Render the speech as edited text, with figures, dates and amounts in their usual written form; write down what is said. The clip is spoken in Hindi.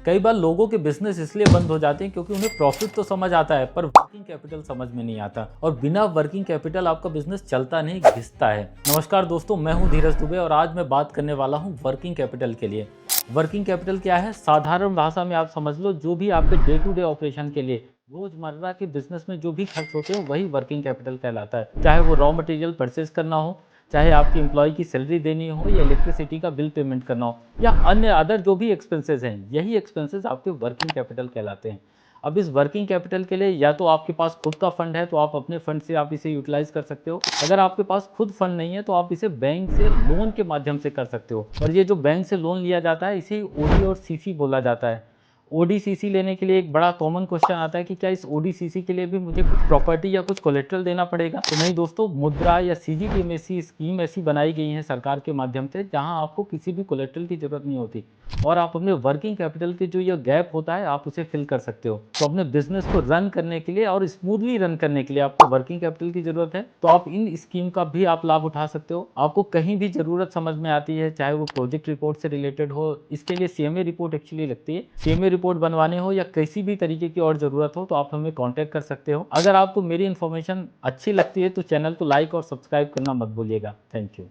कई बार लोगों के बिजनेस इसलिए बंद हो जाते हैं क्योंकि उन्हें प्रॉफिट तो समझ आता है पर वर्किंग कैपिटल समझ में नहीं आता, और बिना वर्किंग कैपिटल आपका बिजनेस चलता नहीं, घिसता है। नमस्कार दोस्तों, मैं हूं धीरज दुबे और आज मैं बात करने वाला हूं वर्किंग कैपिटल के लिए। वर्किंग कैपिटल क्या है? साधारण भाषा में आप समझ लो, जो भी आपके डे टू डे ऑपरेशन के लिए, रोजमर्रा के बिजनेस में जो भी खर्च होते हैं वही वर्किंग कैपिटल कहलाता है। चाहे वो रॉ मटेरियल परचेज करना हो, चाहे आपकी एम्प्लॉय की सैलरी देनी हो, या इलेक्ट्रिसिटी का बिल पेमेंट करना हो, या अन्य अदर जो भी एक्सपेंसेस हैं, यही एक्सपेंसेस आपके वर्किंग कैपिटल कहलाते हैं। अब इस वर्किंग कैपिटल के लिए या तो आपके पास खुद का फंड है तो आप अपने फंड से आप इसे यूटिलाइज कर सकते हो। अगर आपके पास खुद फंड नहीं है तो आप इसे बैंक से लोन के माध्यम से कर सकते हो। और ये जो बैंक से लोन लिया जाता है इसे ओडी और सीसी बोला जाता है। ओडीसीसी लेने के लिए एक बड़ा कॉमन क्वेश्चन आता है कि क्या इस ओडीसीसी के लिए भी मुझे कुछ प्रॉपर्टी या कुछ कोलेट्रल देना पड़ेगा? तो नहीं दोस्तों, मुद्रा या सीजीटीएमएससी स्कीम ऐसी बनाई गई है सरकार के माध्यम से जहां आपको किसी भी कोलेट्रल की जरूरत नहीं होती और आप अपने वर्किंग कैपिटल के जो ये गैप होता है आप उसे फिल कर सकते हो। तो अपने बिजनेस को रन करने के लिए और स्मूथली रन करने के लिए आपको वर्किंग कैपिटल की जरूरत है, तो आप इन स्कीम का भी आप लाभ उठा सकते हो। आपको कहीं भी जरूरत समझ में आती है, चाहे वो प्रोजेक्ट रिपोर्ट से रिलेटेड हो, इसके लिए सीएमए रिपोर्ट एक्चुअली लगती है, सीएमए रिपोर्ट बनवाने हो या किसी भी तरीके की और जरूरत हो तो आप हमें कांटेक्ट कर सकते हो। अगर आपको मेरी इन्फॉर्मेशन अच्छी लगती है तो चैनल को लाइक और सब्सक्राइब करना मत भूलिएगा। Thank you.